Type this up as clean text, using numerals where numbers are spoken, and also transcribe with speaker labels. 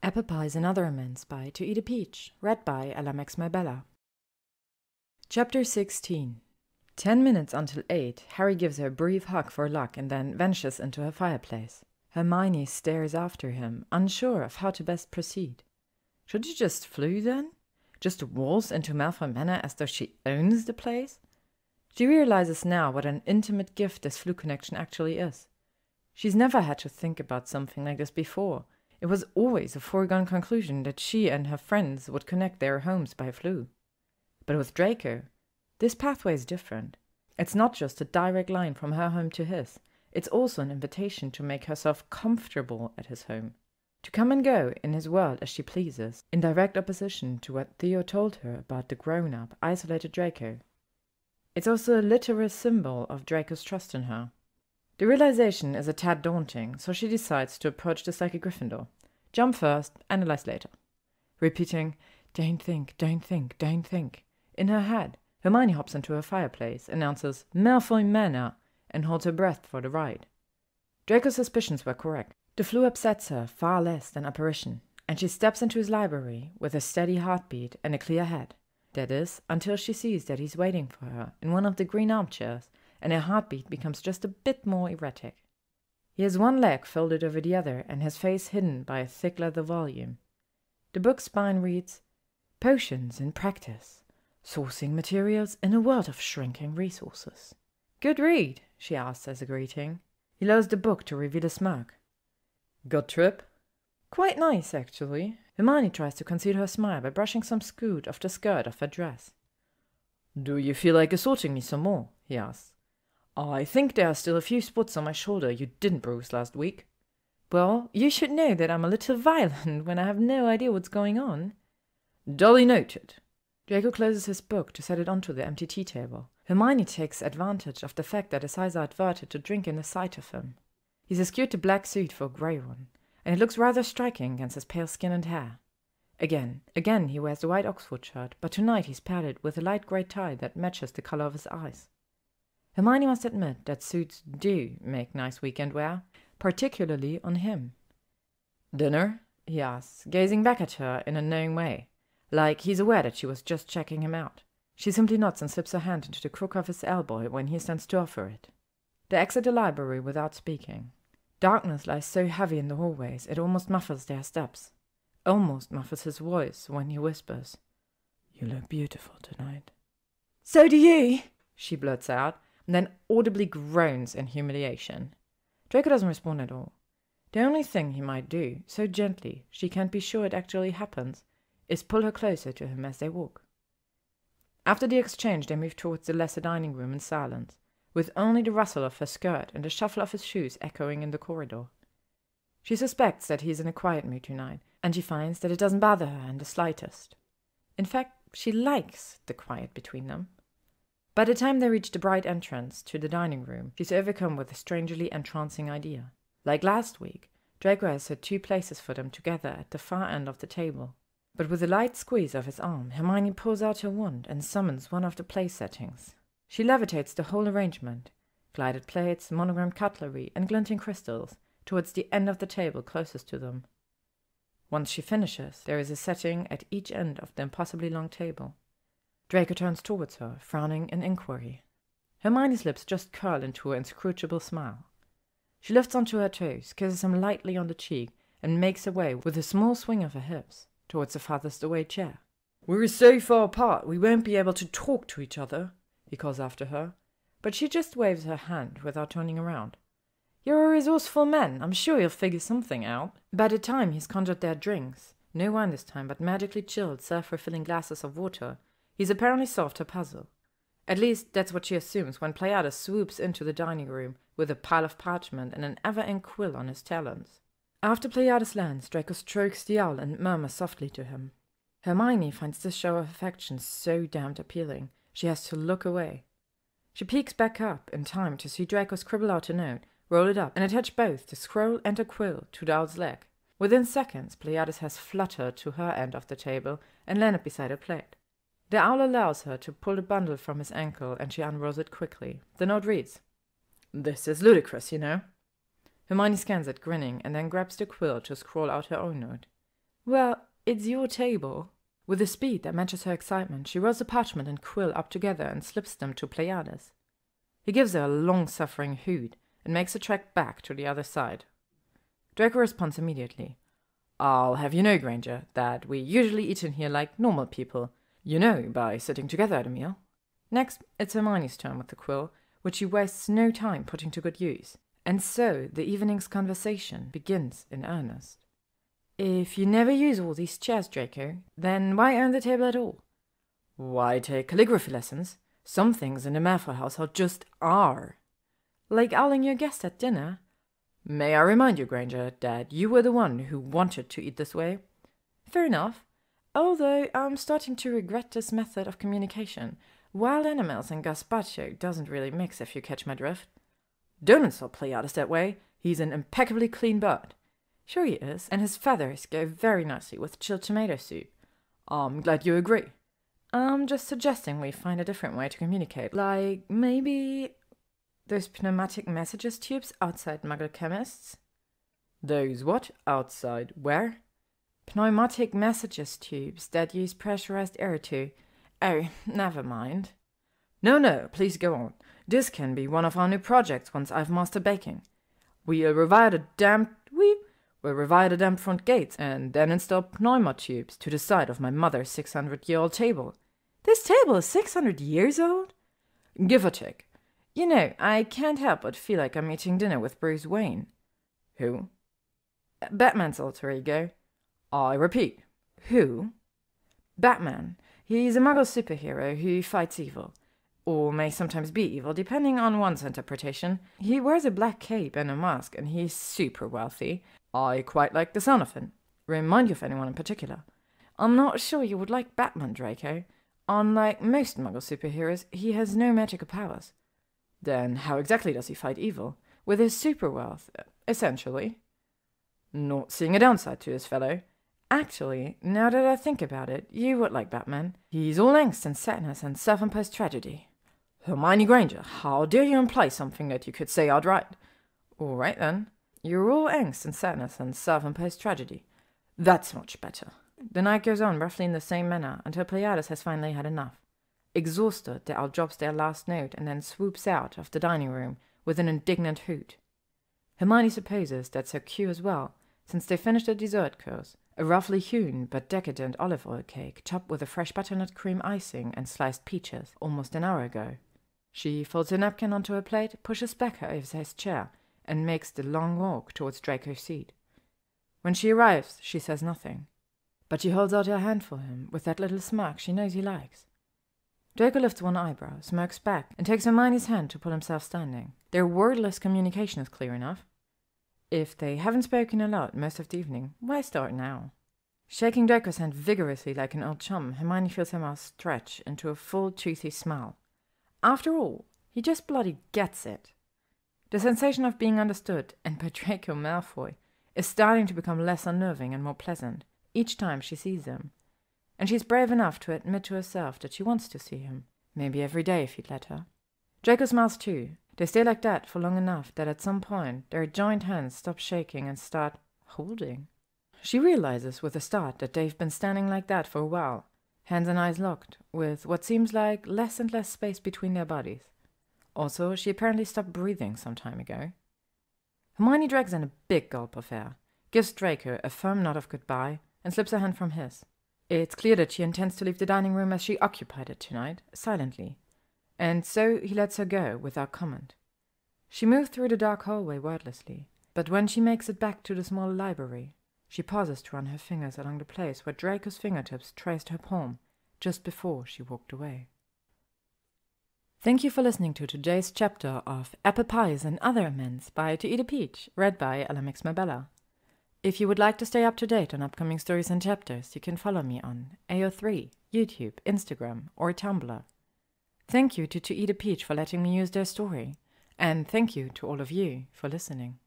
Speaker 1: Apple Pies and Other Amends by ToEatAPeach, read by Bella. Chapter 16. 10 minutes until 8, Harry gives her a brief hug for luck and then vanishes into her fireplace. Hermione stares after him, unsure of how to best proceed. Should she just flee then? Just waltz into Malfoy Manor as though she owns the place? She realizes now what an intimate gift this flu connection actually is. She's never had to think about something like this before. It was always a foregone conclusion that she and her friends would connect their homes by flu. But with Draco, this pathway is different. It's not just a direct line from her home to his. It's also an invitation to make herself comfortable at his home. To come and go in his world as she pleases, in direct opposition to what Theo told her about the grown-up, isolated Draco. It's also a literal symbol of Draco's trust in her. The realization is a tad daunting, so she decides to approach this like a Gryffindor. Jump first, analyze later. Repeating, "Don't think, don't think, don't think," in her head, Hermione hops into her fireplace, announces Malfoy Manor, and holds her breath for the ride. Draco's suspicions were correct. The flu upsets her far less than apparition, and she steps into his library with a steady heartbeat and a clear head. That is, until she sees that he's waiting for her in one of the green armchairs, and her heartbeat becomes just a bit more erratic. He has one leg folded over the other and his face hidden by a thick leather volume. The book's spine reads, "Potions in Practice. Sourcing materials in a world of shrinking resources." "Good read," she asks as a greeting. He lowers the book to reveal a smirk. "Good trip?" "Quite nice, actually." Hermione tries to conceal her smile by brushing some scoot off the skirt of her dress. "Do you feel like assaulting me some more?" he asks. "I think there are still a few spots on my shoulder you didn't bruise last week." "Well, you should know that I'm a little violent when I have no idea what's going on." "Duly noted." Draco closes his book to set it onto the empty tea table. Hermione takes advantage of the fact that his eyes are averted to drink in the sight of him. He's eschewed the black suit for a grey one, and it looks rather striking against his pale skin and hair. Again he wears the white Oxford shirt, but tonight he's paired it with a light grey tie that matches the colour of his eyes. Hermione must admit that suits do make nice weekend wear, particularly on him. "Dinner?" he asks, gazing back at her in a knowing way, like he's aware that she was just checking him out. She simply nods and slips her hand into the crook of his elbow when he stands to offer it. They exit the library without speaking. Darkness lies so heavy in the hallways it almost muffles their steps. Almost muffles his voice when he whispers, "You look beautiful tonight." "So do you," she blurts out, and then audibly groans in humiliation. Draco doesn't respond at all. The only thing he might do, so gently she can't be sure it actually happens, is pull her closer to him as they walk. After the exchange they move towards the lesser dining room in silence, with only the rustle of her skirt and the shuffle of his shoes echoing in the corridor. She suspects that he's in a quiet mood tonight, and she finds that it doesn't bother her in the slightest. In fact, she likes the quiet between them. By the time they reach the bright entrance to the dining room, she's overcome with a strangely entrancing idea. Like last week, Draco has set 2 places for them together at the far end of the table. But with a light squeeze of his arm, Hermione pulls out her wand and summons one of the place settings. She levitates the whole arrangement, gilded plates, monogrammed cutlery, and glinting crystals, towards the end of the table closest to them. Once she finishes, there is a setting at each end of the impossibly long table. Draco turns towards her, frowning in inquiry. Hermione's lips just curl into an inscrutable smile. She lifts onto her toes, kisses him lightly on the cheek, and makes her way, with a small swing of her hips, towards the farthest away chair. "We're so far apart we won't be able to talk to each other," he calls after her, but she just waves her hand without turning around. "You're a resourceful man. I'm sure you'll figure something out." By the time he's conjured their drinks, no wine this time, but magically chilled, self-refilling glasses of water, he's apparently solved her puzzle. At least, that's what she assumes when Pleiades swoops into the dining room with a pile of parchment and an ever-ink quill on his talons. After Pleiades lands, Draco strokes the owl and murmurs softly to him. Hermione finds this show of affection so damned appealing, she has to look away. She peeks back up in time to see Draco scribble out a note, roll it up, and attach both the scroll and a quill to the owl's leg. Within seconds, Pleiades has fluttered to her end of the table and landed beside her plate. The owl allows her to pull the bundle from his ankle, and she unrolls it quickly. The note reads, "This is ludicrous, you know." Hermione scans it, grinning, and then grabs the quill to scroll out her own note. Well, it's your table. With a speed that matches her excitement, she rolls the parchment and quill up together and slips them to Pleiades. He gives her a long-suffering hoot and makes a trek back to the other side. Draco responds immediately. I'll have you know, Granger, that we usually eat in here like normal people, you know, by sitting together at a meal. Next, it's Hermione's turn with the quill, which she wastes no time putting to good use. And so the evening's conversation begins in earnest. If you never use all these chairs, Draco, then why own the table at all? Why take calligraphy lessons? Some things in the Malfoy household just are. Like owling your guest at dinner. May I remind you, Granger, that you were the one who wanted to eat this way? Fair enough. Although I'm starting to regret this method of communication. Wild animals and gazpacho doesn't really mix, if you catch my drift. Don't insult Pleiades that way. He's an impeccably clean bird. Sure he is, and his feathers go very nicely with chilled tomato soup. I'm glad you agree. I'm just suggesting we find a different way to communicate, like maybe those pneumatic messages tubes outside Muggle chemists. Those what? Outside where? Pneumatic messages tubes that use pressurized air to... Oh, never mind. No, please go on. This can be one of our new projects once I've mastered baking. We'll revire the damp front gates and then install pneuma tubes to the side of my mother's 600-year-old table. This table is 600 years old? Give or take. You know, I can't help but feel like I'm eating dinner with Bruce Wayne. Who? Batman's alter ego. I repeat, who? Batman. He's a Muggle superhero who fights evil. Or may sometimes be evil, depending on one's interpretation. He wears a black cape and a mask, and he's super wealthy. I quite like the sound of him. Remind you of anyone in particular? I'm not sure you would like Batman, Draco. Unlike most Muggle superheroes, he has no magical powers. Then how exactly does he fight evil? With his super wealth, essentially. Not seeing a downside to this fellow. Actually, now that I think about it, you would like Batman. He's all angst and sadness and self-imposed tragedy. Hermione Granger, how dare you imply something that you could say outright? All right, then. You're all angst and sadness and self-imposed tragedy. That's much better. The night goes on roughly in the same manner until Pleiades has finally had enough. Exhausted, the owl drops their last note and then swoops out of the dining room with an indignant hoot. Hermione supposes that's her cue as well, since they finished the dessert course, a roughly hewn but decadent olive oil cake topped with a fresh butternut cream icing and sliced peaches almost an hour ago. She folds her napkin onto her plate, pushes back her oversized chair, and makes the long walk towards Draco's seat. When she arrives, she says nothing, but she holds out her hand for him with that little smirk she knows he likes. Draco lifts one eyebrow, smirks back, and takes Hermione's hand to pull himself standing. Their wordless communication is clear enough. If they haven't spoken aloud most of the evening, why start now? Shaking Draco's hand vigorously like an old chum, Hermione feels her mouth stretch into a full, toothy smile. After all, he just bloody gets it. The sensation of being understood, and by Draco Malfoy, is starting to become less unnerving and more pleasant each time she sees him. And she's brave enough to admit to herself that she wants to see him, maybe every day if he'd let her. Draco smiles too. They stay like that for long enough that at some point their joined hands stop shaking and start holding. She realizes with a start that they've been standing like that for a while, hands and eyes locked, with what seems like less and less space between their bodies. Also, she apparently stopped breathing some time ago. Hermione drags in a big gulp of air, gives Draco a firm nod of goodbye, and slips her hand from his. It's clear that she intends to leave the dining room as she occupied it tonight, silently, and so he lets her go without comment. She moves through the dark hallway wordlessly, but when she makes it back to the small library, she pauses to run her fingers along the place where Draco's fingertips traced her palm just before she walked away. Thank you for listening to today's chapter of Apple Pies and Other Amends by ToEatAPeach, read by Ella. If you would like to stay up to date on upcoming stories and chapters, you can follow me on AO3, YouTube, Instagram, or Tumblr. Thank you to ToEatAPeach for letting me use their story, and thank you to all of you for listening.